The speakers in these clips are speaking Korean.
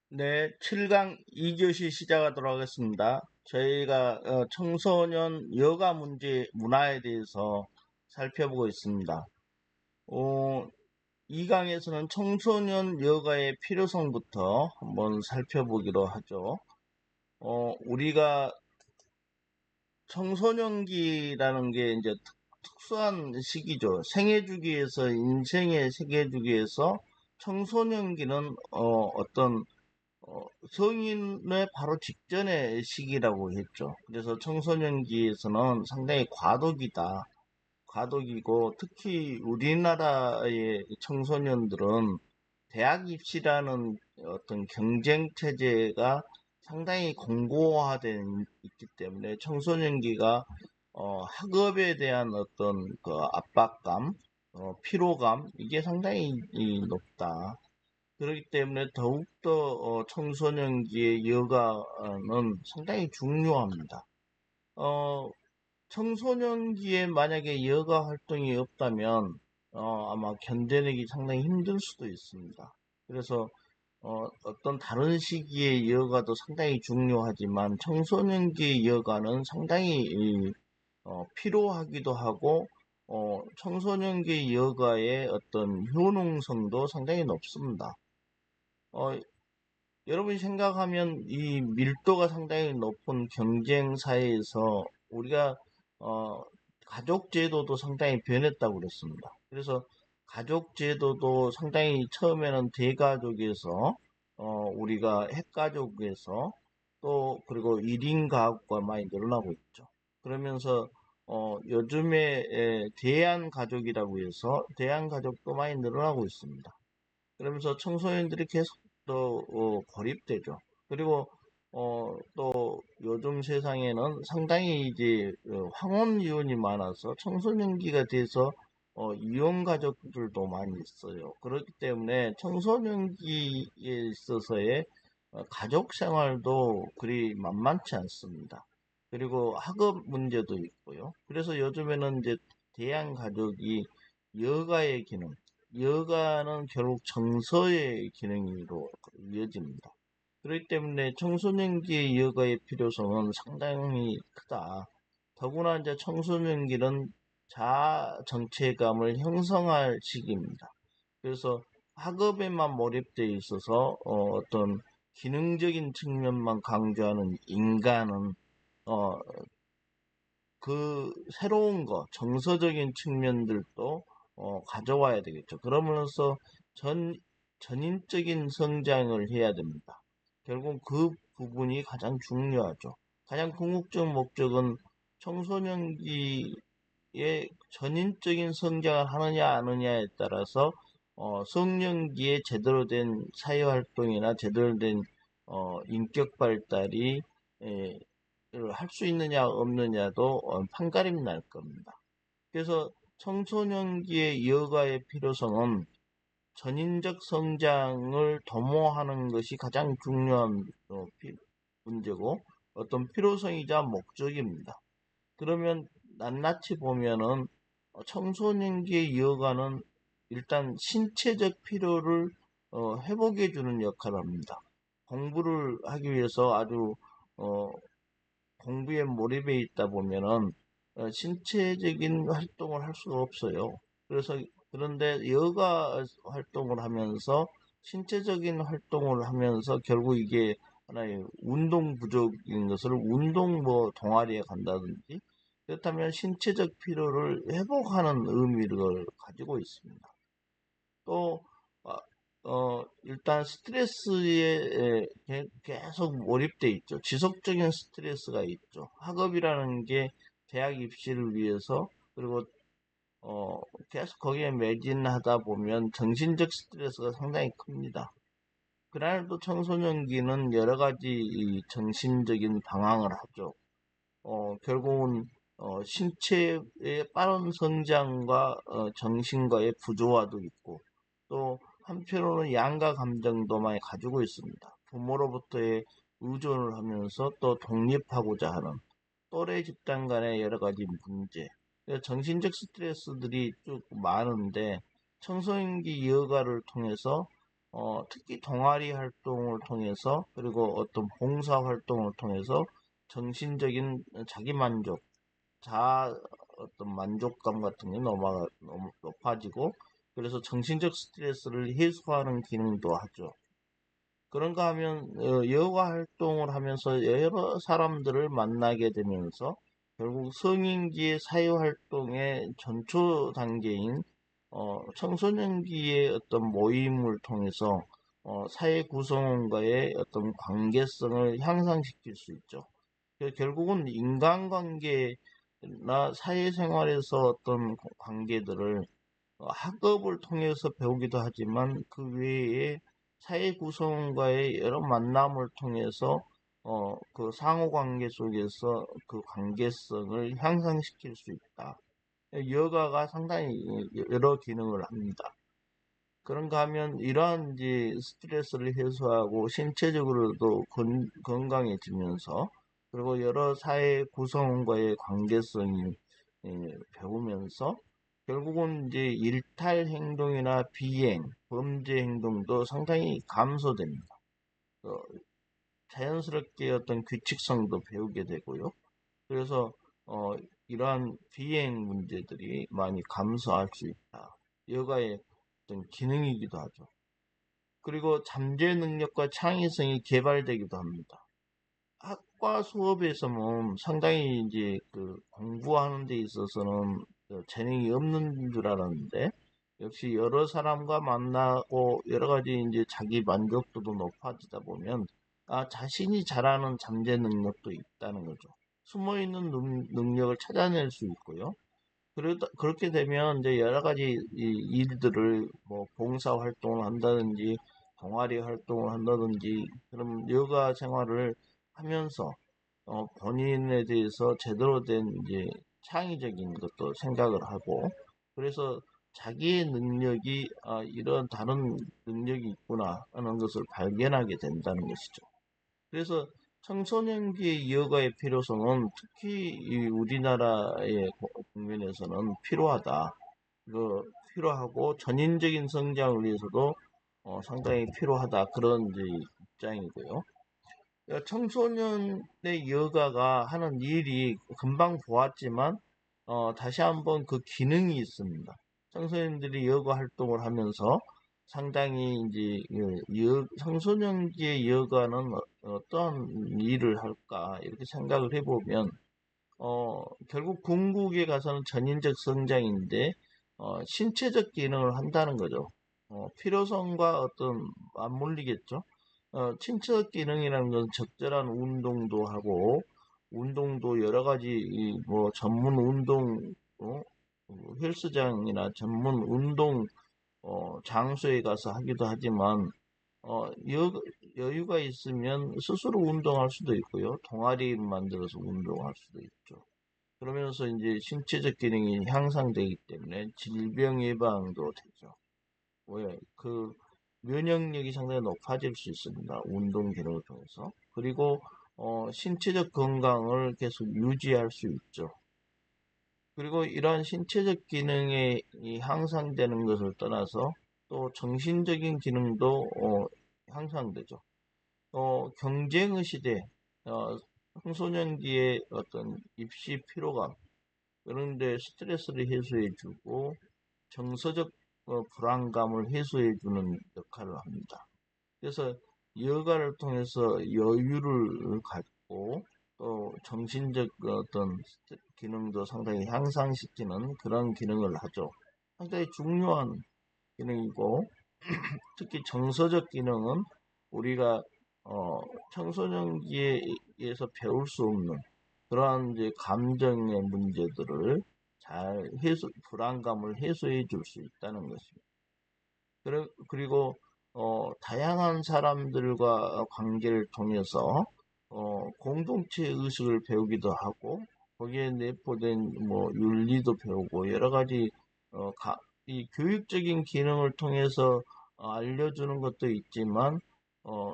네, 7강 2교시 시작하도록 하겠습니다. 저희가 청소년 여가 문화에 대해서 살펴보고 있습니다. 2강에서는 청소년 여가의 필요성부터 한번 살펴보기로 하죠. 우리가 청소년기라는 게 이제 특수한 시기죠. 인생의 생애주기에서 청소년기는 어떤 성인의 바로 직전의 시기라고 했죠. 그래서 청소년기에서는 상당히 과도기고, 특히 우리나라의 청소년들은 대학 입시라는 어떤 경쟁 체제가 상당히 공고화되어 있기 때문에 청소년기가 학업에 대한 어떤 그 압박감, 피로감, 이게 상당히 높다. 그렇기 때문에 더욱더 청소년기의 여가는 상당히 중요합니다. 어, 청소년기에 만약에 여가 활동이 없다면 아마 견뎌내기 상당히 힘들 수도 있습니다. 그래서 어떤 다른 시기의 여가도 상당히 중요하지만 청소년기의 여가는 상당히 필요하기도 하고 청소년기 여가의 어떤 효능성도 상당히 높습니다. 어, 여러분이 생각하면 이 밀도가 상당히 높은 경쟁 사회에서 우리가 어, 가족 제도도 상당히 변했다고 그랬습니다. 그래서 가족 제도도 상당히 처음에는 대가족에서 우리가 핵가족에서 또 그리고 1인 가구가 많이 늘어나고 있죠. 그러면서 요즘에 대한 가족이라고 해서 대한 가족도 많이 늘어나고 있습니다. 그러면서 청소년들이 계속 또 고립되죠. 그리고 또 요즘 세상에는 상당히 이제 황혼 이혼이 많아서 청소년기가 돼서 이혼 가족들도 많이 있어요. 그렇기 때문에 청소년기에 있어서의 가족 생활도 그리 만만치 않습니다. 그리고 학업 문제도 있고요. 그래서 요즘에는 이제 대한 가족이 여가의 기능, 여가는 결국 정서의 기능으로 이어집니다. 그렇기 때문에 청소년기의 여가의 필요성은 상당히 크다. 더구나 이제 청소년기는 자아 정체감을 형성할 시기입니다. 그래서 학업에만 몰입되어 있어서 떤 기능적인 측면만 강조하는 인간은 어, 그 새로운 거, 정서적인 측면들도 가져와야 되겠죠. 그러면서 전, 전인적인 성장을 해야 됩니다. 결국 그 부분이 가장 중요하죠. 가장 궁극적 목적은 청소년기에 전인적인 성장을 하느냐, 안 하느냐에 따라서 성년기에 제대로 된 사회활동이나 제대로 된 인격 발달이 할 수 있느냐 없느냐도 판가름 날 겁니다. 그래서 청소년기의 여가의 필요성은 전인적 성장을 도모하는 것이 가장 중요한 문제고 어떤 필요성이자 목적입니다. 그러면 낱낱이 보면은 청소년기의 여가는 일단 신체적 필요를 회복해 주는 역할을 합니다. 공부를 하기 위해서 아주 어, 공부에 몰입해 있다 보면은 신체적인 활동을 할 수가 없어요. 그런데 여가 활동을 하면서 신체적인 활동을 하면서 결국 이게 하나의 운동 부족인 것을 운동 뭐 동아리에 간다든지 그렇다면 신체적 피로를 회복하는 의미를 가지고 있습니다. 또 일단 스트레스에 계속 몰입돼 있죠. 지속적인 스트레스가 있죠. 학업이라는 게 대학 입시를 위해서 그리고 계속 거기에 매진하다 보면 정신적 스트레스가 상당히 큽니다. 그날도 청소년기는 여러 가지 이 정신적인 방황을 하죠. 결국은 신체의 빠른 성장과 정신과의 부조화도 있고 또 한편으로는 양가 감정도 많이 가지고 있습니다. 부모로부터의 의존을 하면서 또 독립하고자 하는 또래 집단 간의 여러 가지 문제, 정신적 스트레스들이 쭉 많은데 청소년기 여가를 통해서 특히 동아리 활동을 통해서 그리고 어떤 봉사 활동을 통해서 정신적인 자기 만족, 어떤 만족감 같은 게 너무 높아지고 그래서 정신적 스트레스를 해소하는 기능도 하죠. 그런가 하면 여가 활동을 하면서 여러 사람들을 만나게 되면서 결국 성인기의 사회활동의 전초 단계인 청소년기의 어떤 모임을 통해서 사회 구성원과의 어떤 관계성을 향상시킬 수 있죠. 결국은 인간관계나 사회생활에서 어떤 관계들을 학업을 통해서 배우기도 하지만 그 외에 사회 구성원과의 여러 만남을 통해서 그 상호관계 속에서 그 관계성을 향상시킬 수 있다. 여가가 상당히 여러 기능을 합니다. 그런가 하면 이러한 이제 스트레스를 해소하고 신체적으로도 건강해지면서 그리고 여러 사회 구성원과의 관계성이 배우면서 결국은 이제 일탈 행동이나 비행, 범죄 행동도 상당히 감소됩니다. 자연스럽게 어떤 규칙성도 배우게 되고요. 그래서 이러한 비행 문제들이 많이 감소할 수 있다. 여가의 어떤 기능이기도 하죠. 그리고 잠재 능력과 창의성이 개발되기도 합니다. 학과 수업에서는 상당히 이제 그 공부하는 데 있어서는 재능이 없는 줄 알았는데 역시 여러 사람과 만나고 여러 가지 이제 자기 만족도도 높아지다 보면 자신이 잘하는 잠재 능력도 있다는 거죠. 숨어 있는 능력을 찾아낼 수 있고요. 그렇게 되면 이제 여러 가지 일들을 뭐 봉사 활동을 한다든지 동아리 활동을 한다든지 그럼 여가 생활을 하면서 본인에 대해서 제대로 된 이제 창의적인 것도 생각을 하고 그래서 자기의 능력이 이런 다른 능력이 있구나 하는 것을 발견하게 된다는 것이죠. 그래서 청소년기의 여가의 필요성은 특히 이 우리나라의 국면에서는 필요하다. 필요하고 전인적인 성장을 위해서도 상당히 필요하다. 그런 이제 입장이고요. 청소년의 여가가 하는 일이 금방 보았지만 다시 한번 그 기능이 있습니다. 청소년들이 여가 활동을 하면서 상당히 이제 청소년기의 여가는 어떤 일을 할까 이렇게 생각을 해보면 결국 궁극에 가서는 전인적 성장인데 신체적 기능을 한다는 거죠. 필요성과 어떤 맞물리겠죠. 신체적 기능이라는 건 적절한 운동도 하고 운동도 여러 가지 뭐 전문 운동 헬스장이나 전문 운동 장소에 가서 하기도 하지만 여유가 있으면 스스로 운동할 수도 있고요. 동아리 만들어서 운동할 수도 있죠. 그러면서 이제 신체적 기능이 향상되기 때문에 질병 예방도 되죠. 왜? 그 면역력이 상당히 높아질 수 있습니다. 운동 기능을 통해서. 그리고 신체적 건강을 계속 유지할 수 있죠. 그리고 이러한 신체적 기능이 향상되는 것을 떠나서 또 정신적인 기능도 향상되죠. 경쟁의 시대, 청소년기의 어떤 입시 피로감, 그런데 스트레스를 해소해주고 정서적 불안감을 해소해주는 역할을 합니다. 그래서 여가를 통해서 여유를 갖고 또 정신적 어떤 기능도 상당히 향상시키는 그런 기능을 하죠. 상당히 중요한 기능이고 특히 정서적 기능은 우리가 청소년기에서 배울 수 없는 그러한 이제 감정의 문제들을 잘 불안감을 해소해 줄 수 있다는 것입니다. 그리고 다양한 사람들과 관계를 통해서 공동체 의식을 배우기도 하고 거기에 내포된 뭐 윤리도 배우고 여러 가지 이 교육적인 기능을 통해서 알려주는 것도 있지만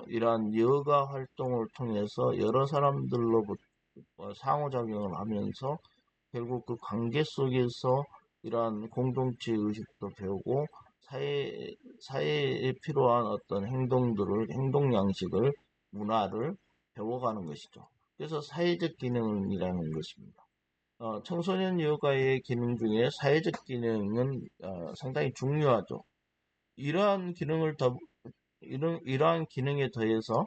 이러한 여가 활동을 통해서 여러 사람들로부터 상호작용을 하면서 결국 그 관계 속에서 이러한 공동체 의식도 배우고 사회에 필요한 어떤 행동 양식을, 문화를 배워가는 것이죠. 그래서 사회적 기능이라는 것입니다. 청소년 여가의 기능 중에 사회적 기능은 상당히 중요하죠. 이러한 기능을 이러한 기능에 더해서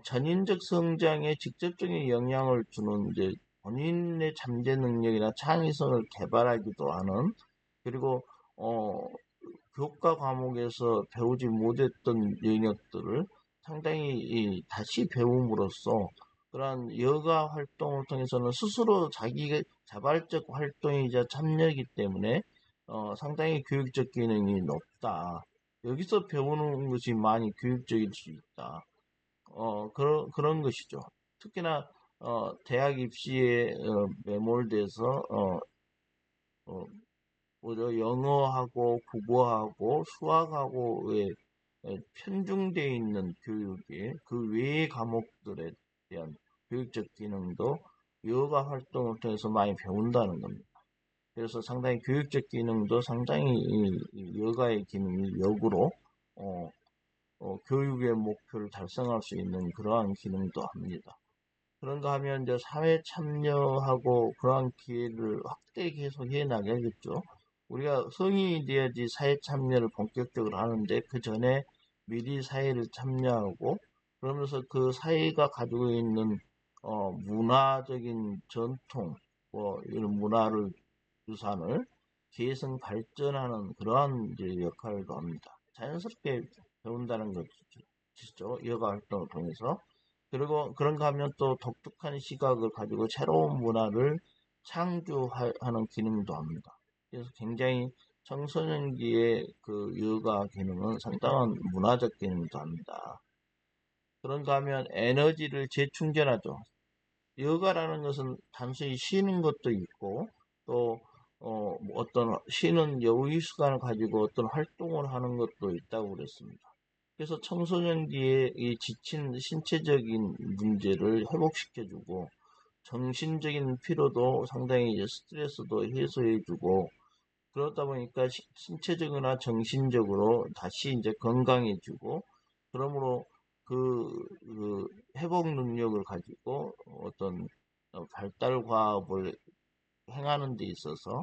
전인적 성장에 직접적인 영향을 주는 이제 본인의 잠재 능력이나 창의성을 개발하기도 하는, 그리고 교과 과목에서 배우지 못했던 영역들을 상당히 다시 배움으로써 그러한 여가 활동을 통해서는 스스로 자기 자발적 활동이자 참여이기 때문에 상당히 교육적 기능이 높다. 여기서 배우는 것이 많이 교육적일 수 있다. 그런 것이죠. 특히나 대학 입시에 매몰돼서 오히려 영어하고 국어하고 수학하고에 편중되어 있는 교육이 그 외의 과목들에 대한 교육적 기능도 여가 활동을 통해서 많이 배운다는 겁니다. 그래서 상당히 교육적 기능도 상당히 이 여가의 기능이 역으로 교육의 목표를 달성할 수 있는 그러한 기능도 합니다. 그런가 하면 이제 사회 참여하고 그러한 기회를 확대 계속 해 나가겠죠. 우리가 성인이 돼야지 사회 참여를 본격적으로 하는데 그 전에 미리 사회를 참여하고 그러면서 그 사회가 가지고 있는 문화적인 전통, 이런 문화를 유산을 계승 발전하는 그러한 이제 역할도 합니다. 자연스럽게 배운다는 것이죠. 여가 활동을 통해서. 그리고 그런가 하면 또 독특한 시각을 가지고 새로운 문화를 창조하는 기능도 합니다. 그래서 굉장히 청소년기의 그 여가 기능은 상당한 문화적 기능도 합니다. 그런가 하면 에너지를 재충전하죠. 여가라는 것은 단순히 쉬는 것도 있고 또 어떤 쉬는 여유 시간을 가지고 어떤 활동을 하는 것도 있다고 그랬습니다. 그래서 청소년기에 이 지친 신체적인 문제를 회복시켜주고 정신적인 피로도 상당히 이제 스트레스도 해소해주고 그러다 보니까 신체적이나 정신적으로 다시 이제 건강해지고 그러므로 그 회복 능력을 가지고 어떤 발달 과업을 행하는 데 있어서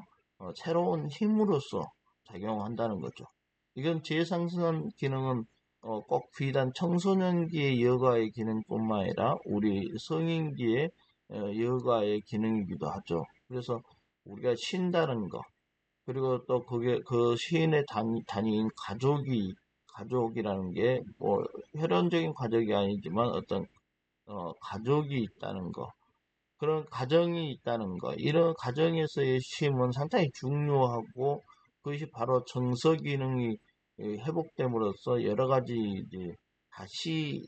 새로운 힘으로서 작용한다는 거죠. 이건 재생산 기능은 꼭 비단 청소년기의 여가의 기능뿐만 아니라 우리 성인기의 여가의 기능이기도 하죠. 그래서 우리가 쉰다는 거, 그리고 또 그게 그 시인의 단위인 가족이라는 게 뭐 혈연적인 가족이 아니지만 어떤 가족이 있다는 거, 그런 가정이 있다는 거, 이런 가정에서의 쉼은 상당히 중요하고 그것이 바로 정서 기능이 회복됨으로써 여러 가지 이제 다시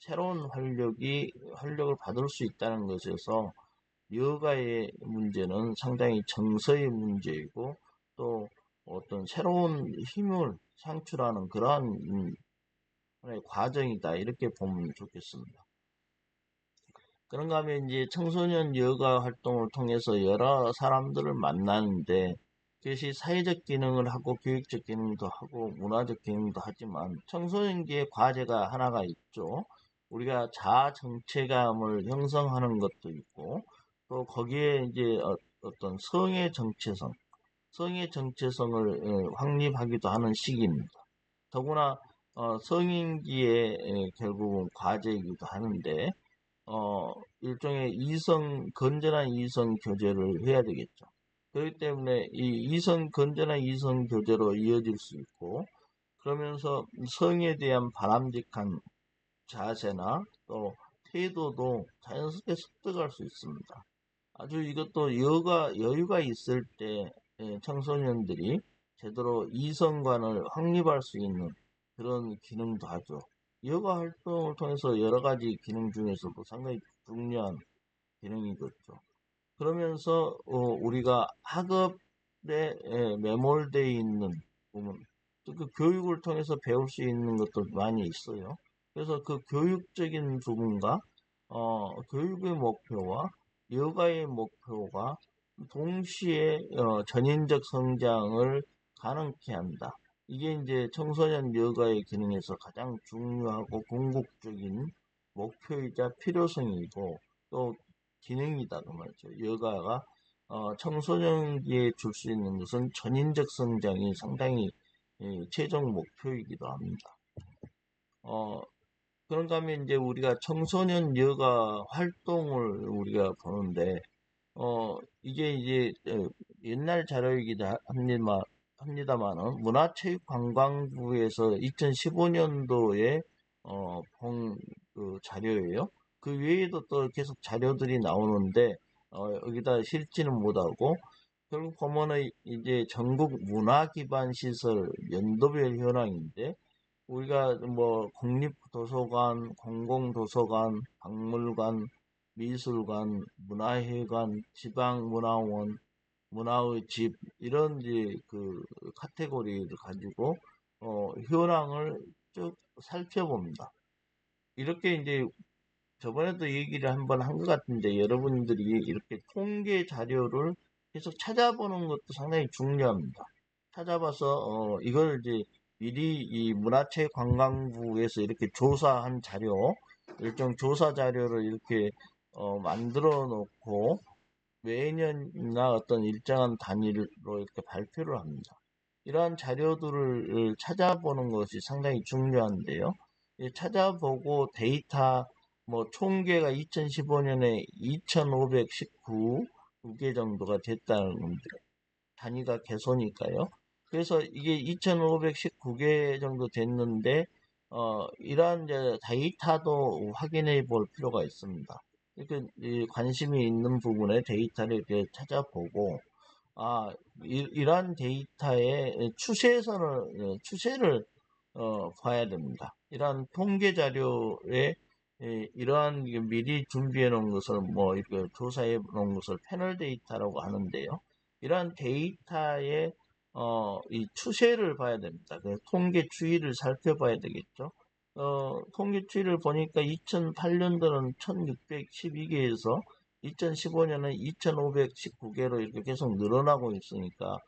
새로운 활력을 받을 수 있다는 것에서 여가의 문제는 상당히 정서의 문제이고 또 어떤 새로운 힘을 창출하는 그러한 하나의 과정이다. 이렇게 보면 좋겠습니다. 그런가 하면 이제 청소년 여가 활동을 통해서 여러 사람들을 만나는데 그것이 사회적 기능을 하고 교육적 기능도 하고 문화적 기능도 하지만 청소년기의 과제가 하나가 있죠. 우리가 자아 정체감을 형성하는 것도 있고 또 거기에 이제 어떤 성의 정체성을 확립하기도 하는 시기입니다. 더구나 성인기에 결국은 과제이기도 하는데 일종의 건전한 이성 교제를 해야 되겠죠. 그렇기 때문에 이 건전한 이성 교제로 이어질 수 있고, 그러면서 성에 대한 바람직한 자세나 또 태도도 자연스럽게 습득할 수 있습니다. 아주 이것도 여유가 있을 때 청소년들이 제대로 이성관을 확립할 수 있는 그런 기능도 하죠. 여가 활동을 통해서 여러 가지 기능 중에서도 상당히 중요한 기능이겠죠. 그러면서 우리가 학업에 매몰되어 있는 부분, 또 그 교육을 통해서 배울 수 있는 것도 많이 있어요. 그래서 그 교육적인 부분과 교육의 목표와 여가의 목표가 동시에 전인적 성장을 가능케 한다. 이게 이제 청소년 여가의 기능에서 가장 중요하고 궁극적인 목표이자 필요성이고 또 기능이다 그 말이죠. 여가가 청소년기에 줄 수 있는 것은 전인적 성장이 상당히 최종 목표이기도 합니다. 그런가 하면 이제 우리가 청소년 여가 활동을 우리가 보는데 이게 이제 옛날 자료이기도 합니다만은 문화체육관광부에서 2015년도에 본 그 자료예요. 그 외에도 또 계속 자료들이 나오는데 여기다 실지는 못하고 결국 보면은 이제 전국 문화 기반 시설 연도별 현황인데 우리가 뭐 국립도서관, 공공도서관, 박물관, 미술관, 문화회관, 지방문화원, 문화의 집 이런 이제 그 카테고리를 가지고 현황을 쭉 살펴봅니다. 이렇게 이제 저번에도 얘기를 한번 한 것 같은데 여러분들이 이렇게 통계 자료를 계속 찾아보는 것도 상당히 중요합니다. 찾아봐서 이걸 이제 미리 이 문화체육관광부에서 이렇게 조사한 자료, 일정 조사 자료를 이렇게 만들어 놓고 매년이나 어떤 일정한 단위로 이렇게 발표를 합니다. 이러한 자료들을 찾아보는 것이 상당히 중요한데요. 찾아보고 데이터 뭐 총계가 2015년에 2,519개 정도가 됐다는 단위가 개소니까요. 그래서 이게 2,519개 정도 됐는데 이러한 이제 데이터도 확인해 볼 필요가 있습니다. 이렇게 관심이 있는 부분에 데이터를 이렇게 찾아보고 이러한 데이터의 추세를 봐야 됩니다. 이러한 통계 자료에 이러한 미리 준비해 놓은 것을 뭐 이렇게 조사해 놓은 것을 패널 데이터라고 하는데요. 이러한 데이터의 이 추세를 봐야 됩니다. 그래서 통계 추이를 살펴봐야 되겠죠. 통계 추이를 보니까 2008년도는 1612개에서 2015년은 2519개로 이렇게 계속 늘어나고 있으니까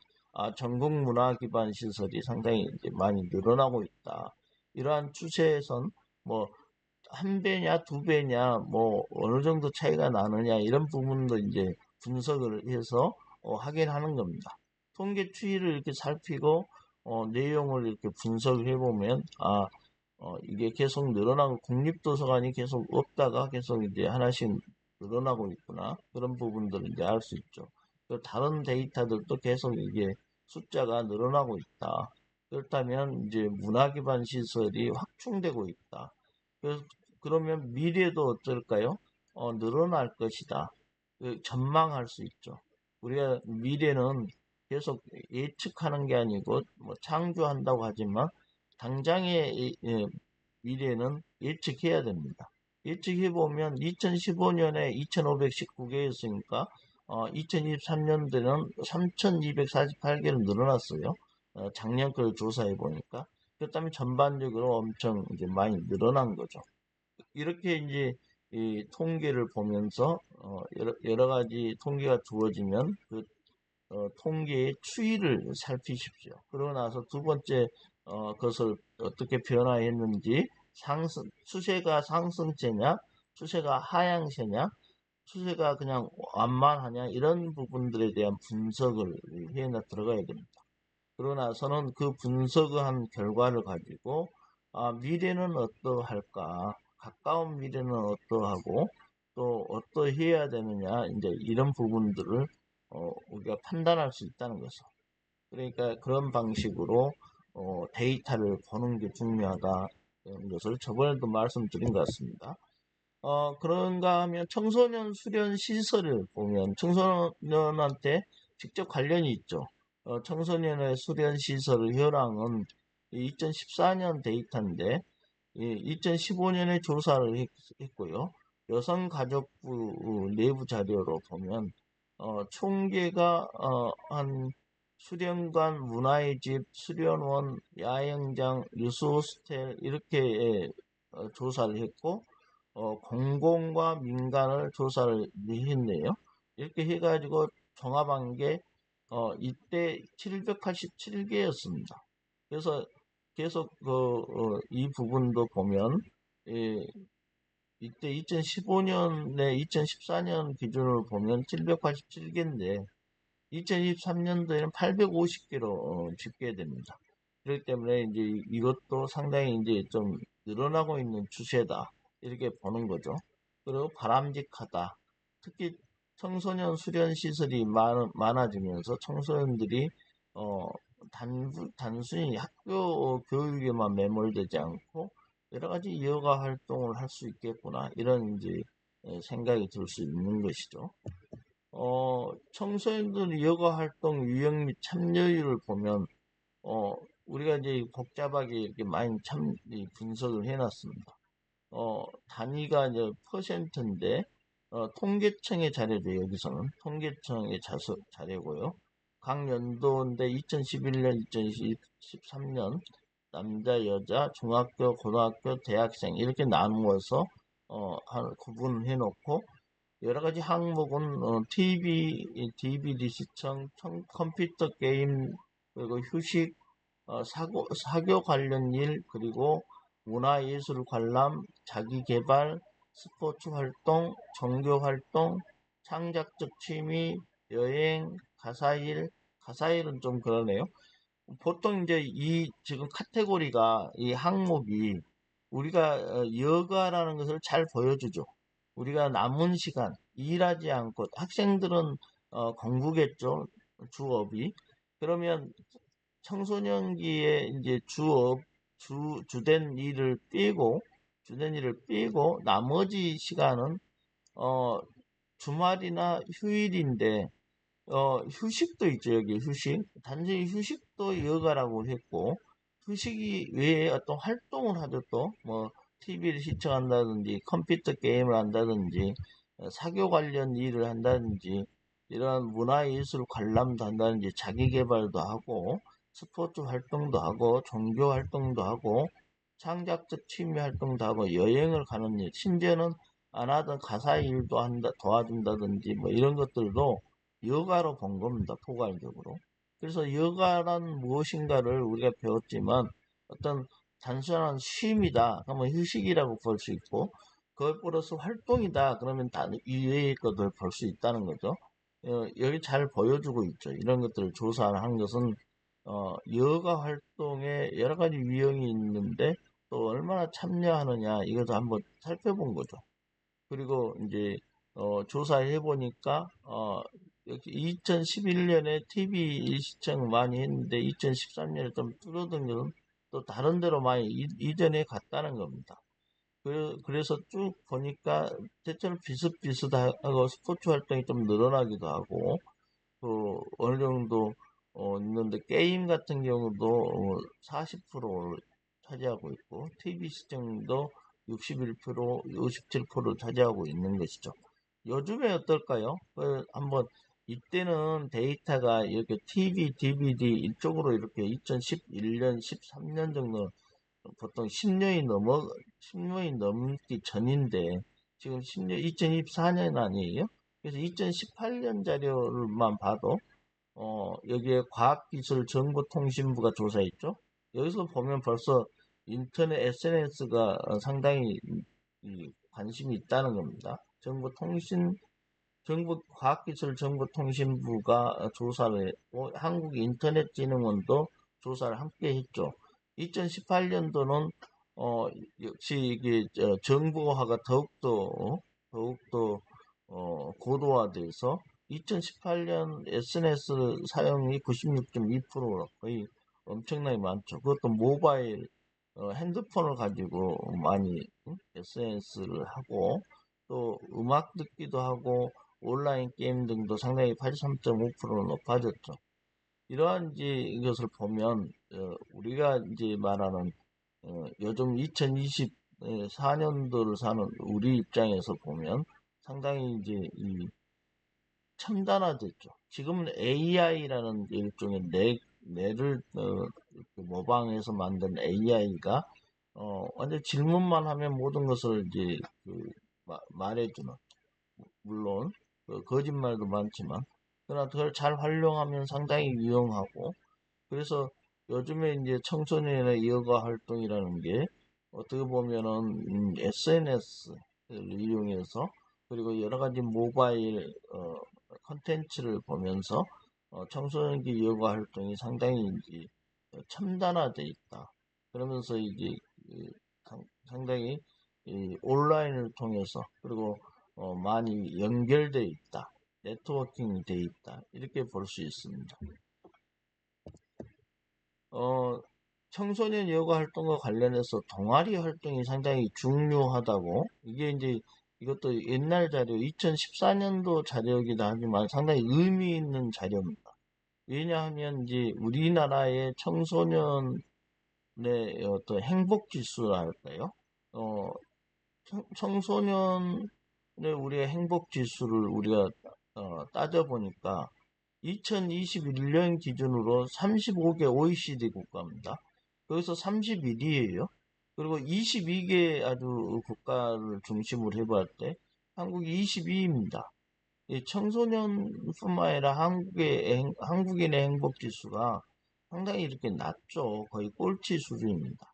전국 문화 기반 시설이 상당히 이제 많이 늘어나고 있다. 이러한 추세에선 뭐 한 배냐 두 배냐 뭐 어느 정도 차이가 나느냐 이런 부분도 이제 분석을 해서 확인하는 겁니다. 통계 추이를 이렇게 살피고 내용을 이렇게 분석을 해보면 이게 계속 늘어나고 국립도서관이 계속 없다가 계속 이제 하나씩 늘어나고 있구나 그런 부분들을 이제 알 수 있죠. 다른 데이터들도 계속 이게 숫자가 늘어나고 있다. 그렇다면 이제 문화 기반 시설이 확충되고 있다. 그러면 미래도 어떨까요? 늘어날 것이다. 전망할 수 있죠. 우리가 미래는 계속 예측하는 게 아니고 뭐 창조한다고 하지만 당장의 미래는 예측해야 됩니다. 예측해보면 2015년에 2,519개였으니까 2023년도에는 3,248개로 늘어났어요. 작년 걸 조사해 보니까. 그렇다면 전반적으로 엄청 이제 많이 늘어난 거죠. 이렇게 이제 이 통계를 보면서 여러 가지 통계가 주어지면 그 통계의 추이를 살피십시오. 그러고 나서 두 번째 것을 어떻게 변화했는지 추세가 상승세냐, 추세가 하향세냐, 추세가 그냥 완만하냐 이런 부분들에 대한 분석을 해나 들어가야 됩니다. 그러고 나서는 그 분석한 결과를 가지고 미래는 어떠할까, 가까운 미래는 어떠하고 또 어떠해야 되느냐 이제 이런 부분들을 우리가 판단할 수 있다는 거죠. 그러니까 그런 방식으로 데이터를 보는 게 중요하다는 것을 저번에도 말씀드린 것 같습니다. 그런가 하면 청소년 수련 시설을 보면 청소년한테 직접 관련이 있죠. 청소년의 수련 시설 현황은 2014년 데이터인데 2015년에 조사를 했고요. 여성가족부 내부 자료로 보면 총계가 한 수련관, 문화의 집, 수련원, 야영장, 유수호스텔 이렇게 조사를 했고 공공과 민간을 조사를 했네요. 이렇게 해가지고 종합한 게 이때 787개였습니다. 그래서 계속 이 부분도 보면 예, 이때 2015년에 2014년 기준으로 보면 787개인데 2023년도에는 850개로 집계됩니다. 그렇기 때문에 이제 이것도 상당히 이제 좀 늘어나고 있는 추세다. 이렇게 보는 거죠. 그리고 바람직하다. 특히 청소년 수련 시설이 많아지면서 청소년들이 어, 단순히 학교 교육에만 매몰되지 않고 여러 가지 여가 활동을 할 수 있겠구나. 이런 이제 생각이 들 수 있는 것이죠. 청소년들 여가 활동 유형 및 참여율을 보면, 어, 우리가 이제 복잡하게 이렇게 많이 분석을 해놨습니다. 단위가 이제 퍼센트인데, 통계청의 자료죠, 여기서는. 통계청의 자료고요. 각 연도인데 2011년, 2013년 남자, 여자, 중학교, 고등학교, 대학생 이렇게 나누어서 구분을 해놓고 여러 가지 항목은 TV, DVD 시청, 컴퓨터 게임, 그리고 휴식, 사교 관련 일, 그리고 문화예술 관람, 자기개발, 스포츠 활동, 종교 활동, 창작적 취미, 여행, 가사일은 좀 그러네요. 보통 이제 이 지금 카테고리가 이 항목이 우리가 여가라는 것을 잘 보여주죠. 우리가 남은 시간 일하지 않고 학생들은 공부겠죠. 주업이. 그러면 청소년기에 이제 주된 일을 빼고 나머지 시간은 어 주말이나 휴일인데 휴식도 있죠, 여기 휴식. 단지 휴식도 여가라고 했고, 휴식이 외에 어떤 활동을 하죠, 또. 뭐, TV를 시청한다든지, 컴퓨터 게임을 한다든지, 사교 관련 일을 한다든지, 이런 문화예술 관람도 한다든지, 자기개발도 하고, 스포츠 활동도 하고, 종교 활동도 하고, 창작적 취미 활동도 하고, 여행을 가는 일, 심지어는 안 하던 가사 일도 도와준다든지, 뭐 이런 것들도 여가로 본 겁니다. 포괄적으로. 그래서 여가란 무엇인가를 우리가 배웠지만 어떤 단순한 쉼이다. 그러면 휴식이라고 볼 수 있고 그걸 플러스 활동이다. 그러면 이외의 것을 볼 수 있다는 거죠. 여기 잘 보여주고 있죠. 이런 것들을 조사한 것은 여가 활동에 여러 가지 유형이 있는데 또 얼마나 참여하느냐 이것도 한번 살펴본 거죠. 그리고 이제 조사해 보니까 여기 2011년에 TV 시청 많이 했는데 2013년에 좀 줄어든 것은 또 다른 데로 많이 이전에 갔다는 겁니다. 그래서 쭉 보니까 대체로 비슷비슷하고 스포츠 활동이 좀 늘어나기도 하고 또 어느 정도 있는데 게임 같은 경우도 40% 차지하고 있고 TV 시청도 61%, 57% 차지하고 있는 것이죠. 요즘에 어떨까요? 한번 이때는 데이터가 이렇게 TV, DVD 이쪽으로 이렇게 2011년, 13년 정도 보통 10년이 넘기 전인데 지금 10년, 2024년 아니에요? 그래서 2018년 자료만 봐도 여기에 과학기술정보통신부가 조사했죠. 여기서 보면 벌써 인터넷 SNS가 상당히 관심이 있다는 겁니다. 과학기술정보통신부가 조사를 했고 한국인터넷진흥원도 조사를 함께 했죠. 2018년도는 역시 이게 정보화가 더욱더 고도화돼서 2018년 SNS 사용이 96.2%로 거의 엄청나게 많죠. 그것도 모바일 핸드폰을 가지고 많이 SNS를 하고 또 음악 듣기도 하고 온라인 게임 등도 상당히 83.5%로 높아졌죠. 이러한 이제 이것을 보면 우리가 이제 말하는 요즘 2024년도를 사는 우리 입장에서 보면 상당히 이제 이 첨단화됐죠. 지금은 AI라는 일종의 뇌를 모방해서 만든 AI가 완전 질문만 하면 모든 것을 이제 말해주는 물론 거짓말도 많지만 그러나 그걸 잘 활용하면 상당히 유용하고, 그래서 요즘에 이제 청소년의 여가 활동이라는 게 어떻게 보면은 SNS를 이용해서, 그리고 여러 가지 모바일 컨텐츠를 보면서 청소년기 여가 활동이 상당히 이제 첨단화돼 있다. 그러면서 이제 상당히 이 온라인을 통해서, 그리고 많이 연결돼 있다. 네트워킹이 돼 있다. 이렇게 볼 수 있습니다. 어, 청소년 여가 활동과 관련해서 동아리 활동이 상당히 중요하다고, 이게 이제 이것도 옛날 자료, 2014년도 자료이기도 하지만 상당히 의미 있는 자료입니다. 왜냐하면 이제 우리나라의 청소년의 어떤 행복 지수랄까요? 어, 청소년의 우리의 행복 지수를 우리가 따져보니까 2021년 기준으로 35개 OECD 국가입니다. 거기서 31위예요. 그리고 22개 아주 국가를 중심으로 해볼 때 한국이 22위입니다. 청소년뿐만 아니라 한국인의 행복 지수가 상당히 이렇게 낮죠. 거의 꼴찌 수준입니다.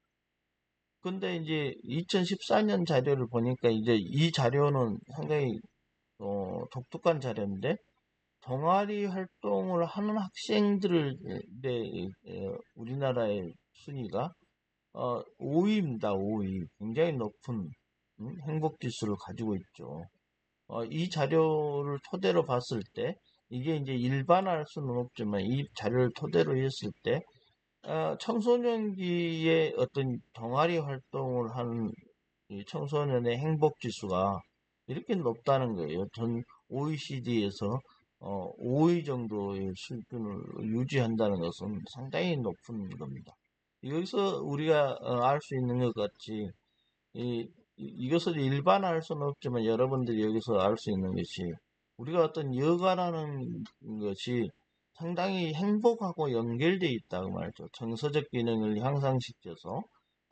근데 이제 2014년 자료를 보니까 이제 이 자료는 상당히 독특한 자료인데, 동아리 활동을 하는 학생들의 우리나라의 순위가 5위입니다. 5위. 굉장히 높은 행복 지수를 가지고 있죠. 이 자료를 토대로 봤을 때, 이게 이제 일반화할 수는 없지만 이 자료를 토대로 했을 때 청소년기에 어떤 동아리 활동을 하는 이 청소년의 행복 지수가 이렇게 높다는 거예요. 전 OECD에서 5위 정도의 수준을 유지한다는 것은 상당히 높은 겁니다. 여기서 우리가 알 수 있는 것 같이 이것을 일반화할 수는 없지만 여러분들이 여기서 알 수 있는 것이, 우리가 어떤 여가라는 것이 상당히 행복하고 연결되어 있다고 말이죠. 정서적 기능을 향상시켜서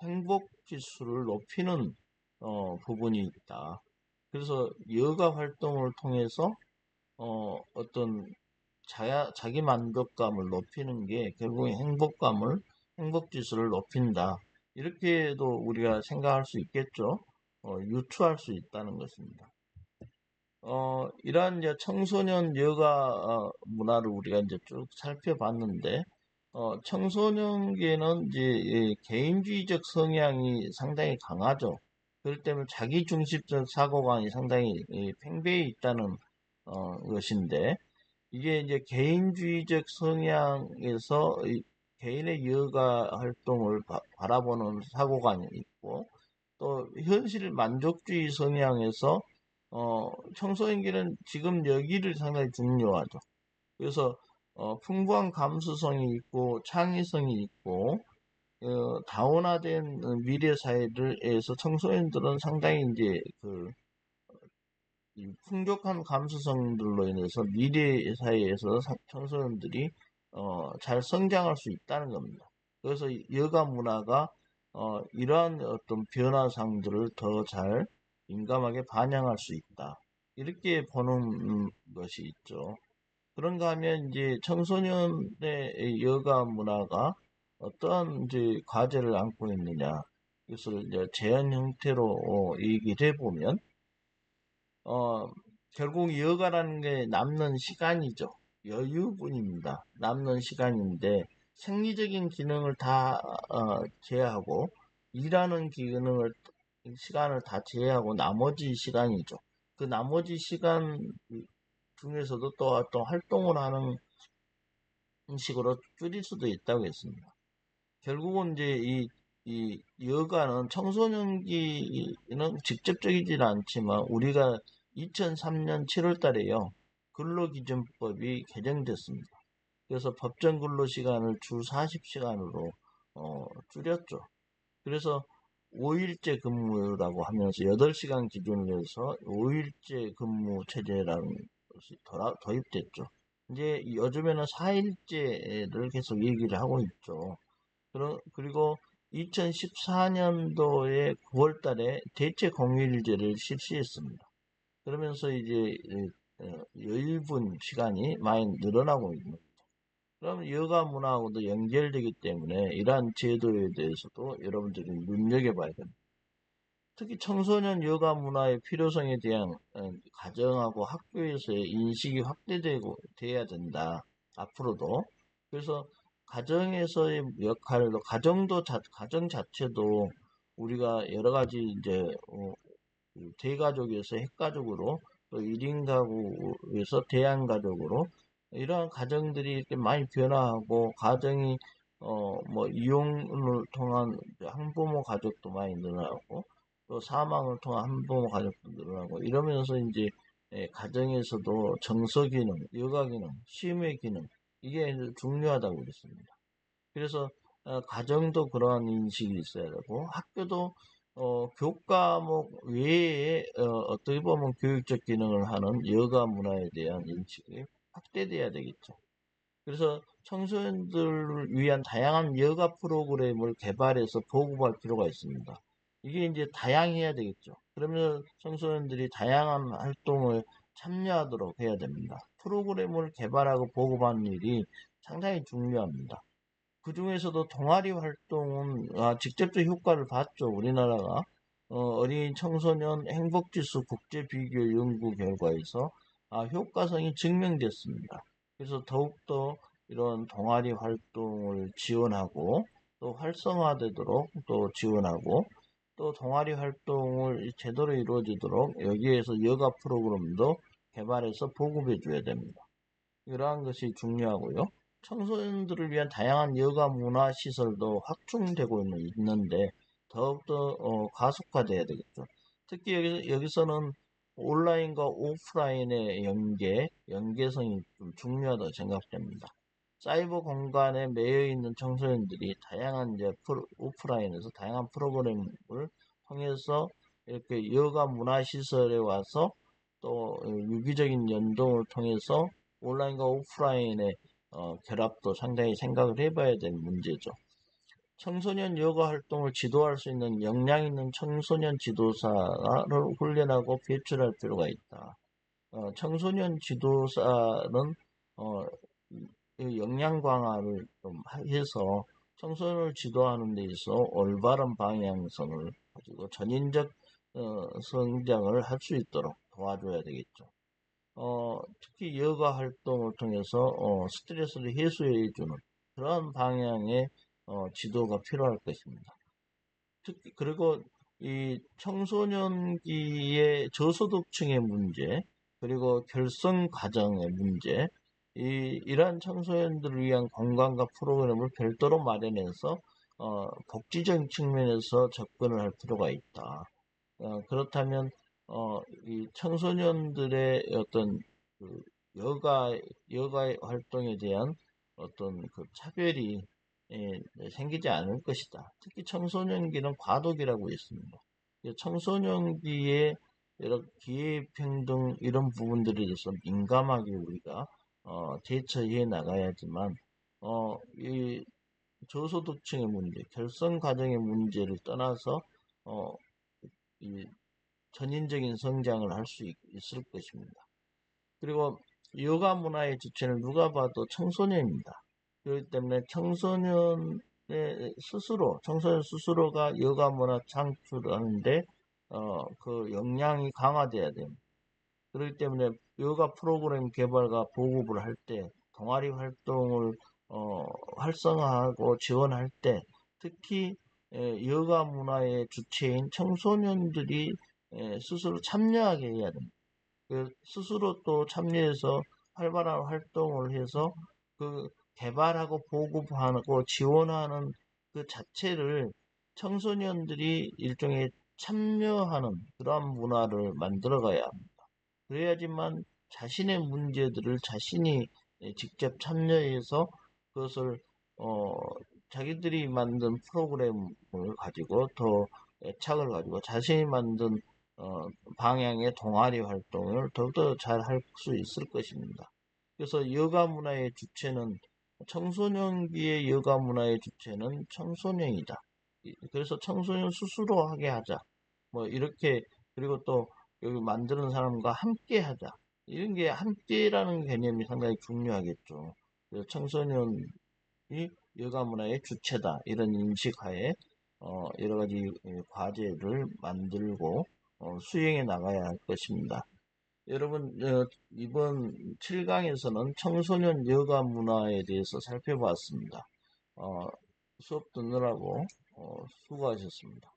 행복 지수를 높이는 부분이 있다. 그래서 여가 활동을 통해서 어떤 자기 만족감을 높이는 게 결국에 행복 지수를 높인다. 이렇게도 우리가 생각할 수 있겠죠. 유추할 수 있다는 것입니다. 이러한 이제 청소년 여가 문화를 우리가 이제 쭉 살펴봤는데, 청소년기에는 이제 개인주의적 성향이 상당히 강하죠. 그렇기 때문에 자기중심적 사고관이 상당히 팽배해 있다는 것인데, 이게 이제 개인주의적 성향에서 개인의 여가 활동을 바라보는 사고관이 있고, 또 현실 만족주의 성향에서 청소년기는 지금 여기를 상당히 중요하죠. 그래서 풍부한 감수성이 있고 창의성이 있고 다원화된 미래 사회를에서 청소년들은 상당히 이제 이 풍족한 감수성들로 인해서 미래 사회에서 청소년들이 잘 성장할 수 있다는 겁니다. 그래서 여가 문화가 이러한 어떤 변화상들을 더 잘 민감하게 반영할 수 있다. 이렇게 보는 것이 있죠. 그런가 하면 이제 청소년의 여가 문화가 어떤 이제 과제를 안고 있느냐. 이것을 이제 제안 형태로 얘기를 해보면, 어, 결국 여가라는 게 남는 시간이죠. 여유분입니다. 남는 시간인데 생리적인 기능을 다 제외하고, 일하는 시간을 다 제외하고 나머지 시간이죠. 그 나머지 시간 중에서도 또 어떤 활동을 하는 식으로 줄일 수도 있다고 했습니다. 결국은 이제 이 여가는 청소년기는 직접적이진 않지만 우리가 2003년 7월 달에요. 근로기준법이 개정됐습니다. 그래서 법정 근로시간을 주 40시간으로 줄였죠. 그래서 5일제 근무라고 하면서 8시간 기준으로 해서 5일제 근무 체제라는 것이 도입됐죠. 이제 요즘에는 4일제를 계속 얘기를 하고 있죠. 그리고 2014년도에 9월 달에 대체 공휴일제를 실시했습니다. 그러면서 이제 여유분 시간이 많이 늘어나고 있는 거죠. 그러면 여가 문화하고도 연결되기 때문에 이러한 제도에 대해서도 여러분들이 눈여겨봐야 됩니다. 특히 청소년 여가 문화의 필요성에 대한 가정하고 학교에서의 인식이 확대되고 돼야 된다. 앞으로도. 그래서 가정에서의 역할도 가정 자체도 우리가 여러 가지 이제 대가족에서 핵가족으로 또 1인 가구에서 대양가족으로 이러한 가정들이 이렇게 많이 변화하고 가정이 뭐 이혼을 통한 한부모 가족도 많이 늘어나고 또 사망을 통한 한부모 가족도 늘어나고 이러면서 이제 가정에서도 정서 기능, 여가 기능, 쉼의 기능 이게 중요하다고 그랬습니다. 그래서 가정도 그러한 인식이 있어야 되고 학교도 교과목 외에 어떻게 보면 교육적 기능을 하는 여가 문화에 대한 인식이 확대돼야 되겠죠. 그래서 청소년들을 위한 다양한 여가 프로그램을 개발해서 보급할 필요가 있습니다. 이게 이제 다양해야 되겠죠. 그러면 청소년들이 다양한 활동을 참여하도록 해야 됩니다. 프로그램을 개발하고 보급하는 일이 상당히 중요합니다. 그 중에서도 동아리 활동은 직접적 효과를 봤죠. 우리나라가 어린 청소년 행복지수 국제 비교 연구 결과에서 효과성이 증명됐습니다. 그래서 더욱더 이런 동아리 활동을 지원하고 또 활성화되도록 또 지원하고 또 동아리 활동을 제대로 이루어지도록 여기에서 여가 프로그램도 개발해서 보급해 줘야 됩니다. 이러한 것이 중요하고요. 청소년들을 위한 다양한 여가 문화 시설도 확충되고 있는데 더욱더 가속화돼야 되겠죠. 특히 여기서는 온라인과 오프라인의 연계성이 좀 중요하다고 생각됩니다. 사이버 공간에 매여 있는 청소년들이 다양한 이제 오프라인에서 다양한 프로그램을 통해서 이렇게 여가 문화 시설에 와서 또 유기적인 연동을 통해서 온라인과 오프라인의 결합도 상당히 생각을 해봐야 될 문제죠. 청소년 여가 활동을 지도할 수 있는 역량 있는 청소년 지도사를 훈련하고 배출할 필요가 있다. 청소년 지도사는 역량 강화를 좀 해서 청소년을 지도하는 데 있어 올바른 방향성을 가지고 전인적 성장을 할 수 있도록 도와줘야 되겠죠. 특히 여가 활동을 통해서 스트레스를 해소해주는 그런 방향의 지도가 필요할 것입니다. 특히 그리고 이 청소년기의 저소득층의 문제 그리고 결성 과정의 문제 이러한 청소년들을 위한 건강과 프로그램을 별도로 마련해서 복지적인 측면에서 접근을 할 필요가 있다. 그렇다면 이 청소년들의 어떤 그 여가 활동에 대한 어떤 그 차별이 생기지 않을 것이다. 특히 청소년기는 과도기라고 했습니다. 청소년기에 여러 기회평등 이런 부분들에 대해서 민감하게 우리가 대처해 나가야지만 이 저소득층의 문제, 결성 과정의 문제를 떠나서 이 전인적인 성장을 할 수 있을 것입니다. 그리고 여가 문화의 주체는 누가 봐도 청소년입니다. 그렇기 때문에 청소년 스스로가 여가 문화 창출하는데 그 역량이 강화돼야 됩니다. 그렇기 때문에 여가 프로그램 개발과 보급을 할 때 동아리 활동을 활성화하고 지원할 때 특히 여가 문화의 주체인 청소년들이 스스로 참여하게 해야 됩니다. 스스로 또 참여해서 활발한 활동을 해서 그 개발하고 보급하고 지원하는 그 자체를 청소년들이 일종의 참여하는 그러한 문화를 만들어 가야 합니다. 그래야지만 자신의 문제들을 자신이 직접 참여해서 그것을 자기들이 만든 프로그램을 가지고 더 애착을 가지고 자신이 만든 방향의 동아리 활동을 더욱더 잘 할 수 있을 것입니다. 그래서 여가 문화의 주체는 청소년기의 여가 문화의 주체는 청소년이다. 그래서 청소년 스스로 하게 하자. 뭐 이렇게 그리고 또 여기 만드는 사람과 함께 하자. 이런 게 함께라는 개념이 상당히 중요하겠죠. 그래서 청소년이 여가 문화의 주체다 이런 인식하에 여러 가지 과제를 만들고 수행해 나가야 할 것입니다. 여러분, 이번 7강에서는 청소년 여가 문화에 대해서 살펴봤습니다. 수업 듣느라고 수고하셨습니다.